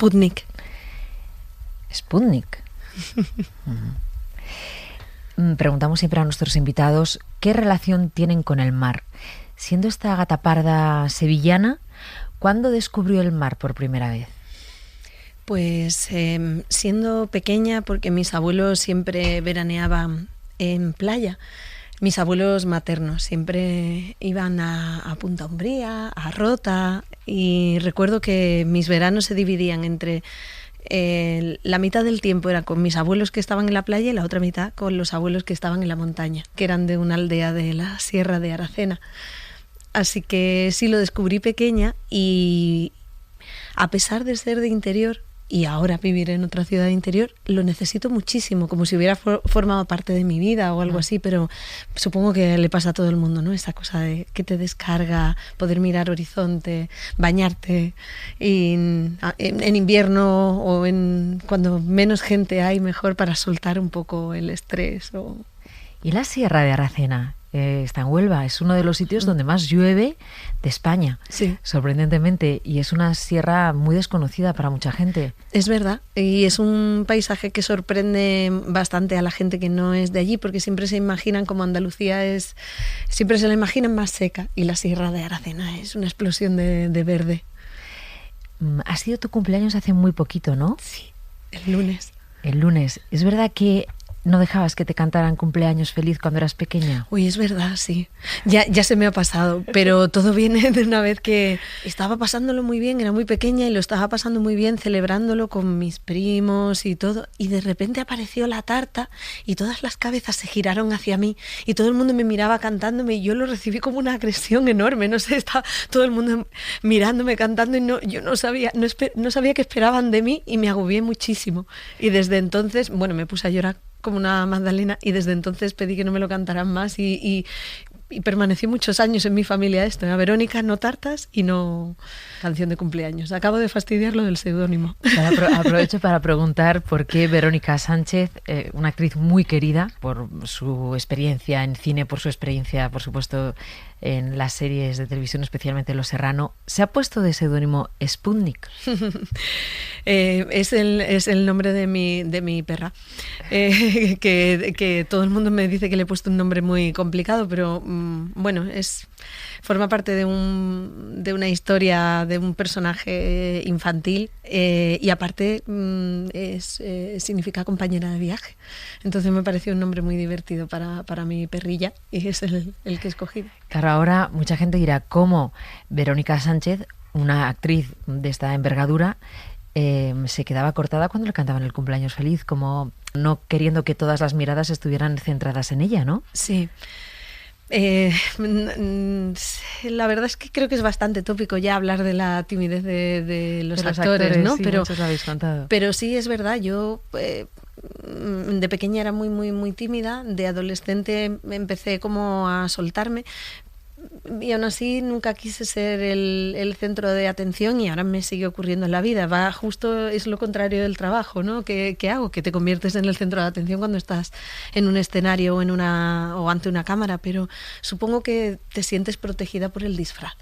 Sputnik. Sputnik. Preguntamos siempre a nuestros invitados qué relación tienen con el mar. Siendo esta gata parda sevillana, ¿cuándo descubrió el mar por primera vez? Pues siendo pequeña, porque mis abuelos siempre veraneaban en playa. Mis abuelos maternos siempre iban a Punta Umbría, a Rota, y recuerdo que mis veranos se dividían entre la mitad del tiempo era con mis abuelos que estaban en la playa y la otra mitad con los abuelos que estaban en la montaña, que eran de una aldea de la Sierra de Aracena. Así que sí, lo descubrí pequeña, y a pesar de ser de interior y ahora vivir en otra ciudad de interior, lo necesito muchísimo, como si hubiera formado parte de mi vida o algo así, pero supongo que le pasa a todo el mundo, ¿no? Esa cosa de que te descarga, poder mirar horizonte, bañarte, y en invierno o cuando menos gente hay, mejor para soltar un poco el estrés. ¿Y la Sierra de Aracena? Está en Huelva, es uno de los sitios donde más llueve de España, sí, sorprendentemente, y es una sierra muy desconocida para mucha gente. Es verdad, y es un paisaje que sorprende bastante a la gente que no es de allí, porque siempre se imaginan como Andalucía siempre se la imaginan más seca, y la Sierra de Aracena es una explosión de verde. Ha sido tu cumpleaños hace muy poquito, ¿no? Sí, el lunes. El lunes. ¿Es verdad que no dejabas que te cantaran cumpleaños feliz cuando eras pequeña? Uy, es verdad, sí. Ya se me ha pasado, pero todo viene de una vez que estaba pasándolo muy bien, era muy pequeña y lo estaba pasando muy bien, celebrándolo con mis primos y todo, y de repente apareció la tarta y todas las cabezas se giraron hacia mí y todo el mundo me miraba cantándome, y yo lo recibí como una agresión enorme, no sé, estaba todo el mundo mirándome, cantando, y yo no sabía qué esperaban de mí, y me agobié muchísimo. Y desde entonces, bueno, me puse a llorar como una magdalena, y desde entonces pedí que no me lo cantaran más, y permanecí muchos años en mi familia esto, era Verónica, no tartas y no canción de cumpleaños. Acabo de fastidiarlo del seudónimo. Aprovecho para preguntar por qué Verónica Sánchez, una actriz muy querida por su experiencia en cine, por su experiencia, por supuesto, en las series de televisión, especialmente Los Serrano, se ha puesto de seudónimo Sputnik. Es el nombre de mi perra, que todo el mundo me dice que le he puesto un nombre muy complicado, pero bueno, forma parte de una historia de un personaje infantil, y aparte significa compañera de viaje. Entonces me pareció un nombre muy divertido para mi perrilla, y es el que he escogido. Claro, ahora mucha gente dirá cómo Verónica Sánchez, una actriz de esta envergadura, se quedaba cortada cuando le cantaban el cumpleaños feliz, como no queriendo que todas las miradas estuvieran centradas en ella, ¿no? Sí. La verdad es que creo que es bastante tópico ya hablar de la timidez de los actores, ¿no? Sí, muchos lo habéis contado. Pero sí, es verdad, yo de pequeña era muy, muy, muy tímida, de adolescente empecé como a soltarme, y aún así nunca quise ser el centro de atención, y ahora me sigue ocurriendo en la vida. Justo es lo contrario del trabajo, ¿no? ¿Qué hago? Que te conviertes en el centro de atención cuando estás en un escenario o ante una cámara, pero supongo que te sientes protegida por el disfraz.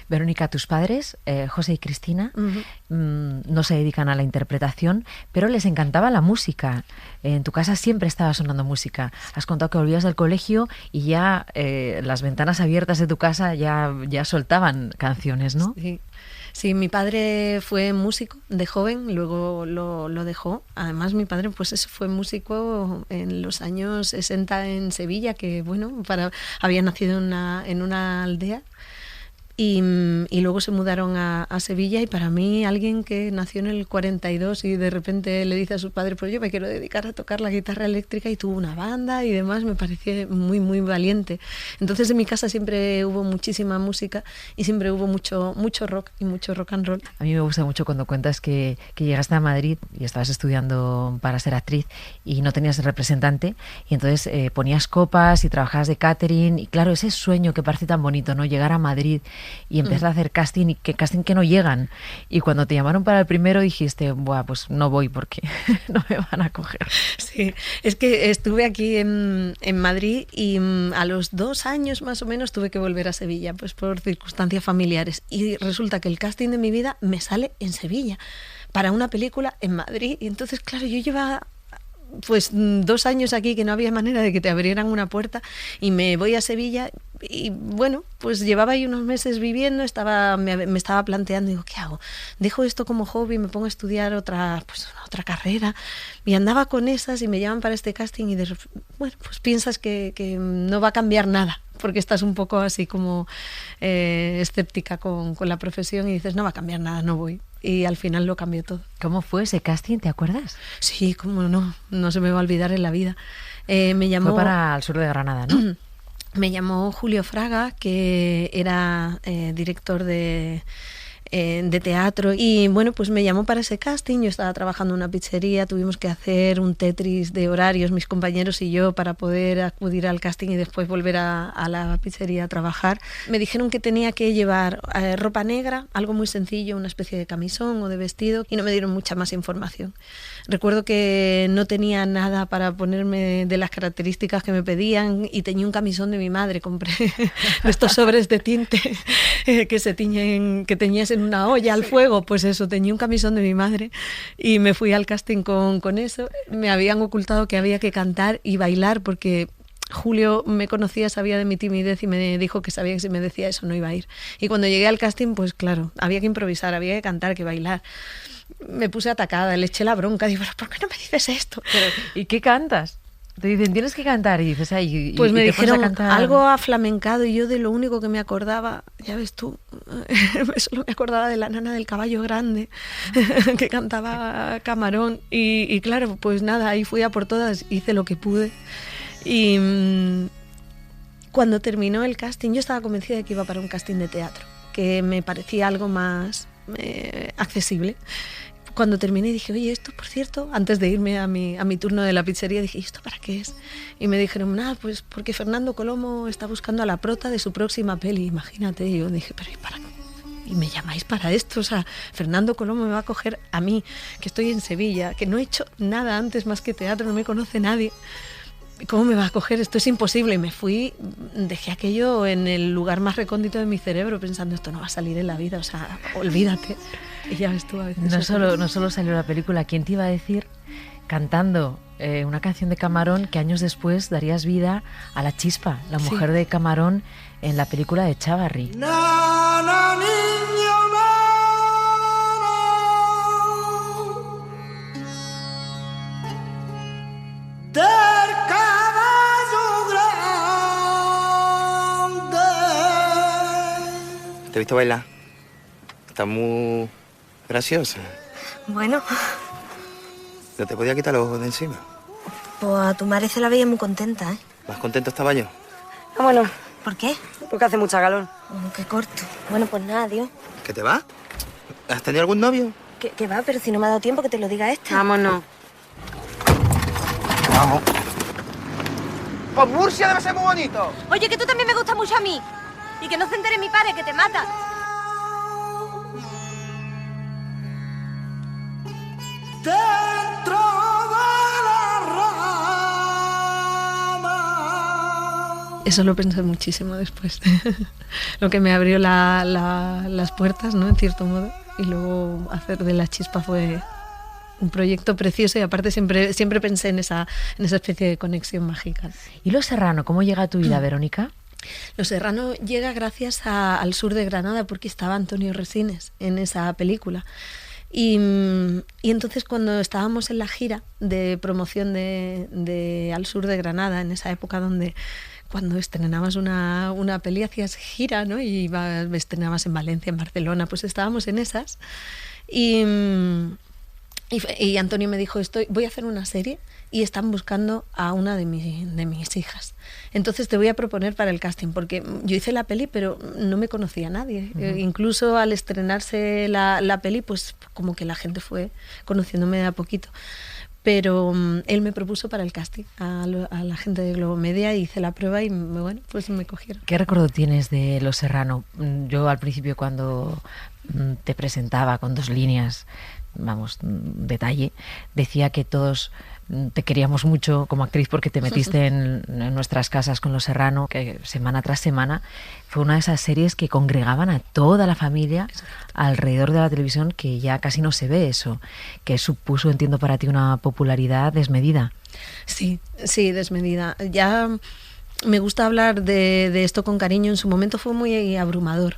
Verónica, tus padres, José y Cristina, no se dedican a la interpretación, pero les encantaba la música. En tu casa siempre estaba sonando música. Has contado que volvías del colegio y ya las ventanas abiertas de tu casa ya soltaban canciones, ¿no? Sí, mi padre fue músico de joven, luego lo dejó. Además, mi padre fue músico en los años 60 en Sevilla, que bueno, había nacido en una aldea. Y luego se mudaron a Sevilla, y para mí, alguien que nació en el 42 y de repente le dice a su padre, pues yo me quiero dedicar a tocar la guitarra eléctrica, y tuvo una banda y demás, me parecía muy, muy valiente. Entonces en mi casa siempre hubo muchísima música, y siempre hubo mucho rock y mucho rock and roll. A mí me gusta mucho cuando cuentas que llegaste a Madrid y estabas estudiando para ser actriz y no tenías representante, y entonces ponías copas y trabajabas de catering, y claro, ese sueño que parece tan bonito, ¿no? Llegar a Madrid y empiezas a hacer casting que no llegan. Y cuando te llamaron para el primero dijiste, buah, pues no voy porque no me van a coger. Sí, es que estuve aquí en Madrid y a los 2 años más o menos tuve que volver a Sevilla, pues por circunstancias familiares. Y resulta que el casting de mi vida me sale en Sevilla, para una película en Madrid. Y entonces, claro, yo llevaba pues 2 años aquí que no había manera de que te abrieran una puerta y me voy a Sevilla y bueno, pues llevaba ahí unos meses viviendo, me estaba planteando, digo, ¿qué hago? Dejo esto como hobby, me pongo a estudiar otra carrera y andaba con esas y me llaman para este casting y bueno, pues piensas que no va a cambiar nada porque estás un poco así como escéptica con la profesión y dices, no va a cambiar nada, no voy. Y al final lo cambió todo. ¿Cómo fue ese casting? ¿Te acuerdas? Sí, cómo no se me va a olvidar en la vida. Me llamó... Fue para el sur de Granada, ¿no? Me llamó Julio Fraga, que era director de teatro y bueno, pues me llamó para ese casting. Yo estaba trabajando en una pizzería, tuvimos que hacer un Tetris de horarios, mis compañeros y yo, para poder acudir al casting y después volver a la pizzería a trabajar. Me dijeron que tenía que llevar ropa negra, algo muy sencillo, una especie de camisón o de vestido, y no me dieron mucha más información. Recuerdo que no tenía nada para ponerme de las características que me pedían y tenía un camisón de mi madre, compré estos sobres de tinte que se tiñen, que teñías en una olla al fuego, pues eso, tenía un camisón de mi madre y me fui al casting con eso. Me habían ocultado que había que cantar y bailar porque Julio me conocía, sabía de mi timidez y me dijo que sabía que si me decía eso no iba a ir. Y cuando llegué al casting, pues claro, había que improvisar, había que cantar, que bailar. Me puse atacada, le eché la bronca, digo, ¿por qué no me dices esto? Pero, ¿y qué cantas? Te dicen, tienes que cantar, y dices, ay, pues me te dijeron cantar... algo aflamencado y yo de lo único que me acordaba, ya ves tú, solo me acordaba de la nana del caballo grande que cantaba Camarón y claro, pues nada, ahí fui a por todas, hice lo que pude y cuando terminó el casting yo estaba convencida de que iba para un casting de teatro, que me parecía algo más accesible. Cuando terminé dije, oye, esto, por cierto, antes de irme a mi turno de la pizzería, dije, ¿y esto para qué es? Y me dijeron, nada, pues porque Fernando Colomo está buscando a la prota de su próxima peli, imagínate. Y yo dije, pero ¿y para qué? ¿Y me llamáis para esto? O sea, Fernando Colomo me va a coger a mí, que estoy en Sevilla, que no he hecho nada antes más que teatro, no me conoce nadie. ¿Cómo me va a coger? Esto es imposible. Y me fui, dejé aquello en el lugar más recóndito de mi cerebro pensando, esto no va a salir en la vida, o sea, olvídate. Y ya ves tú a veces. No solo salió la película, ¿quién te iba a decir, cantando una canción de Camarón, que años después darías vida a la Chispa, la mujer de Camarón, en la película de Chávarri? Nana, niño, del caballo grande. ¿Te he visto bailar? Está muy graciosa. Bueno, ¿No te podía quitar los ojos de encima? pues a tu madre se la veía muy contenta, ¿eh? ¿Más contento estaba yo? Vámonos, ¿Por qué? porque hace mucha calor. Qué corto. Bueno, pues nada, adiós. ¿Que te vas? ¿Has tenido algún novio? ¿Qué va? Pero si no me ha dado tiempo que te lo diga esta. Vámonos. Vamos. Pues Murcia debe ser muy bonito. Oye, que tú también me gustas mucho a mí. Y que no se entere mi padre, que te mata. Dentro de la rama. Eso lo pensé muchísimo después. Lo que me abrió las puertas, ¿no? En cierto modo. Y luego hacer de La Chispa fue un proyecto precioso y aparte siempre pensé en esa especie de conexión mágica. ¿Y Los Serrano, cómo llega a tu vida, Verónica? Los Serrano llega gracias al sur de Granada porque estaba Antonio Resines en esa película. Y entonces cuando estábamos en la gira de promoción de Al Sur de Granada, en esa época donde cuando estrenabas una peli hacías gira, ¿no? Y estrenabas en Valencia, en Barcelona, pues estábamos en esas. Y Antonio me dijo, voy a hacer una serie y están buscando a una de mis hijas. Entonces te voy a proponer para el casting, porque yo hice la peli, pero no me conocía a nadie. Uh-huh. Incluso al estrenarse la peli, pues como que la gente fue conociéndome de a poquito. pero él me propuso para el casting a la gente de Globomedia, hice la prueba y bueno, pues me cogieron. ¿Qué recuerdo tienes de Los Serrano? Yo al principio cuando te presentaba con 2 líneas, detalle, decía que todos te queríamos mucho como actriz porque te metiste en nuestras casas con Los Serrano, que semana tras semana fue una de esas series que congregaban a toda la familia alrededor de la televisión, que ya casi no se ve eso, que supuso, entiendo, para ti una popularidad desmedida. Sí, desmedida. Ya me gusta hablar de esto con cariño, en su momento fue muy abrumador.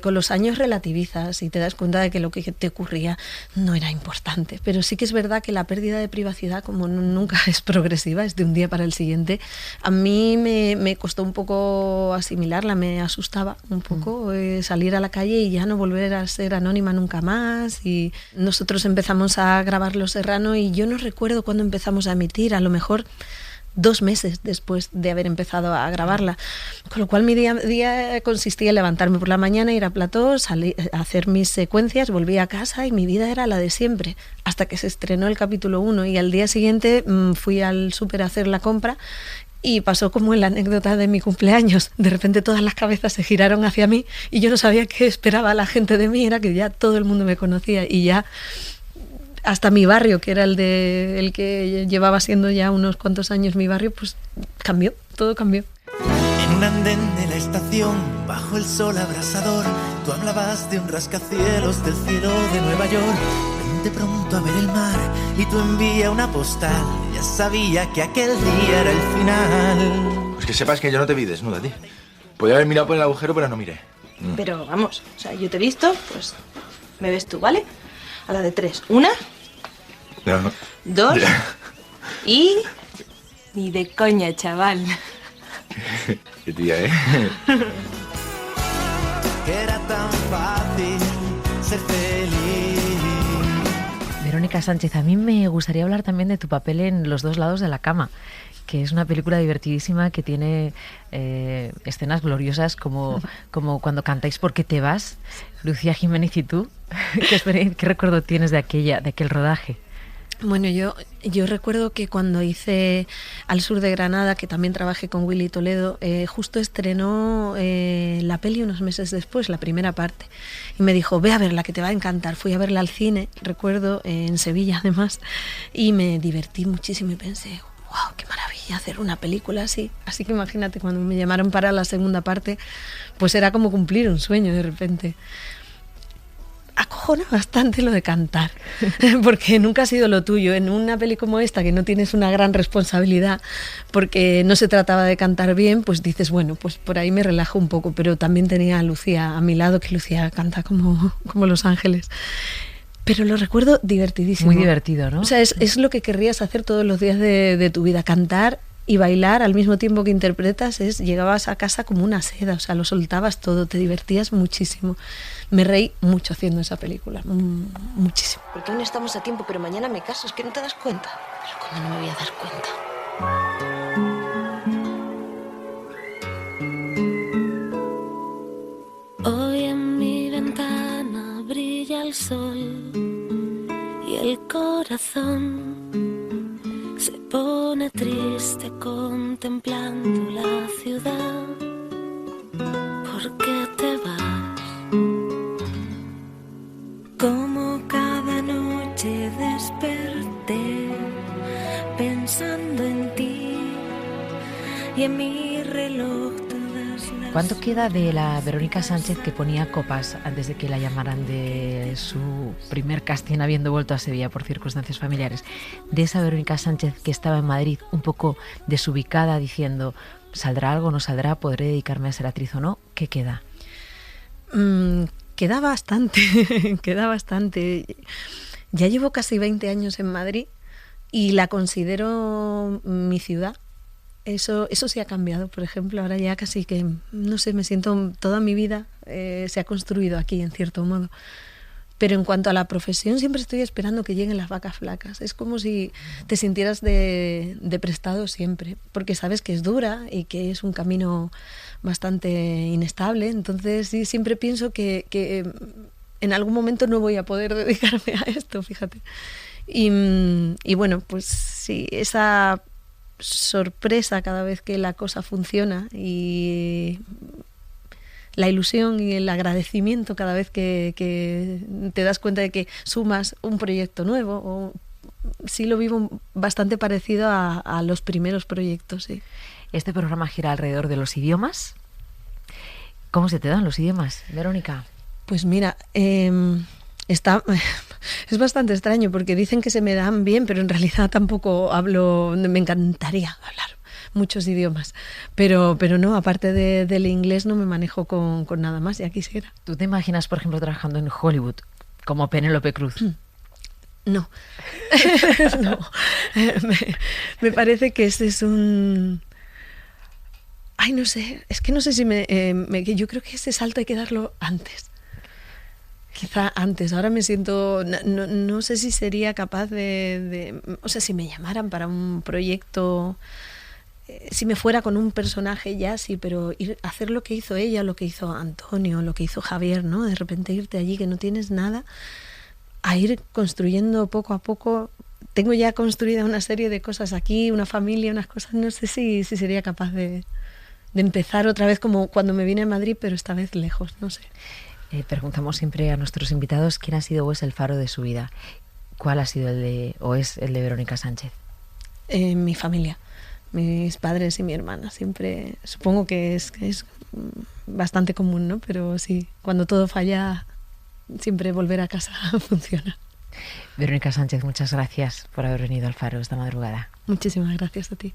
Con los años relativizas y te das cuenta de que lo que te ocurría no era importante, pero sí que es verdad que la pérdida de privacidad, como nunca es progresiva, es de un día para el siguiente, a mí me costó un poco asimilarla, me asustaba un poco salir a la calle y ya no volver a ser anónima nunca más. Y nosotros empezamos a grabar Los Serrano y yo no recuerdo cuándo empezamos a emitir, a lo mejor 2 meses después de haber empezado a grabarla, con lo cual mi día a día consistía en levantarme por la mañana, ir a plató, salir a hacer mis secuencias, volví a casa y mi vida era la de siempre, hasta que se estrenó el capítulo 1 y al día siguiente fui al súper a hacer la compra y pasó como en la anécdota de mi cumpleaños, de repente todas las cabezas se giraron hacia mí y yo no sabía qué esperaba la gente de mí, era que ya todo el mundo me conocía y ya hasta mi barrio, que era el que llevaba siendo ya unos cuantos años mi barrio, pues cambió, todo cambió. En un andén de la estación, bajo el sol abrasador, tú hablabas de un rascacielos del cielo de Nueva York. Vente pronto a ver el mar y tú envía una postal. Ya sabía que aquel día era el final. Pues que sepas que yo no te vi desnuda, tío. Podría haber mirado por el agujero, pero no miré. Pero vamos, o sea, yo te he visto, pues me ves tú, ¿vale? A la de 3. 1, No. 2 y... Ni de coña, chaval. Qué tía, ¿eh? Que era tan fácil ser feliz. Verónica Sánchez, a mí me gustaría hablar también de tu papel en Los dos lados de la cama, que es una película divertidísima que tiene escenas gloriosas como cuando cantáis ¿Por qué te vas? Lucía Jiménez y tú. ¿Qué recuerdo tienes de aquel rodaje? Bueno, yo recuerdo que cuando hice Al sur de Granada, que también trabajé con Willy Toledo, justo estrenó la peli unos meses después, la primera parte, y me dijo, ve a verla, que te va a encantar. Fui a verla al cine, recuerdo, en Sevilla además, y me divertí muchísimo y pensé, wow, qué maravilla hacer una película así. Así que imagínate, cuando me llamaron para la segunda parte, pues era como cumplir un sueño de repente. Acojona bastante lo de cantar, porque nunca ha sido lo tuyo. En una peli como esta, que no tienes una gran responsabilidad, porque no se trataba de cantar bien, pues dices, bueno, pues por ahí me relajo un poco. Pero también tenía a Lucía a mi lado, que Lucía canta como Los Ángeles. Pero lo recuerdo divertidísimo. Muy divertido, ¿no? O sea, es lo que querrías hacer todos los días de tu vida, cantar y bailar al mismo tiempo que interpretas. Llegabas a casa como una seda, o sea, lo soltabas todo, te divertías muchísimo. Me reí mucho haciendo esa película, muchísimo. Porque aún estamos a tiempo, pero mañana me caso, es que no te das cuenta. Pero ¿cómo no me voy a dar cuenta? Hoy en mi ventana brilla el sol y el corazón se pone triste contemplando la ciudad. ¿Por qué te vas? Como cada noche desperté pensando en ti y en mi reloj todas las... ¿Cuánto queda de la Verónica Sánchez que ponía copas antes de que la llamaran de su primer casting habiendo vuelto a Sevilla por circunstancias familiares? De esa Verónica Sánchez que estaba en Madrid un poco desubicada diciendo, ¿saldrá algo, no saldrá? ¿Podré dedicarme a ser actriz o no? ¿Qué queda? Queda bastante, queda bastante. Ya llevo casi 20 años en Madrid y la considero mi ciudad. Eso sí ha cambiado, por ejemplo, ahora ya casi que, no sé, me siento, toda mi vida se ha construido aquí, en cierto modo. Pero en cuanto a la profesión, siempre estoy esperando que lleguen las vacas flacas. Es como si te sintieras de prestado siempre, porque sabes que es dura y que es un camino bastante inestable. Entonces sí, siempre pienso que en algún momento no voy a poder dedicarme a esto, fíjate. Y bueno, pues sí, esa sorpresa cada vez que la cosa funciona y la ilusión y el agradecimiento cada vez que te das cuenta de que sumas un proyecto nuevo, sí lo vivo bastante parecido a los primeros proyectos, sí. Este programa gira alrededor de los idiomas. ¿Cómo se te dan los idiomas, Verónica? Pues mira, es bastante extraño porque dicen que se me dan bien, pero en realidad tampoco hablo, me encantaría hablar muchos idiomas, pero no, aparte del inglés no me manejo con nada más, ya quisiera. ¿Tú te imaginas, por ejemplo, trabajando en Hollywood como Penélope Cruz? No, no. Me parece que ese es un... Ay, no sé, es que no sé si yo creo que ese salto hay que darlo antes. Quizá antes, ahora me siento, no sé si sería capaz o sea, si me llamaran para un proyecto, si me fuera con un personaje ya sí, pero hacer lo que hizo ella, lo que hizo Antonio, lo que hizo Javier, ¿no? De repente irte allí que no tienes nada, a ir construyendo poco a poco. Tengo ya construida una serie de cosas aquí, una familia, unas cosas, no sé si sería capaz de empezar otra vez como cuando me vine a Madrid, pero esta vez lejos, no sé. Preguntamos siempre a nuestros invitados quién ha sido o es el faro de su vida. ¿Cuál ha sido es el de Verónica Sánchez? Mi familia, mis padres y mi hermana. Siempre, supongo que es bastante común, ¿no? Pero sí, cuando todo falla, siempre volver a casa funciona. Verónica Sánchez, muchas gracias por haber venido al Faro esta madrugada. Muchísimas gracias a ti.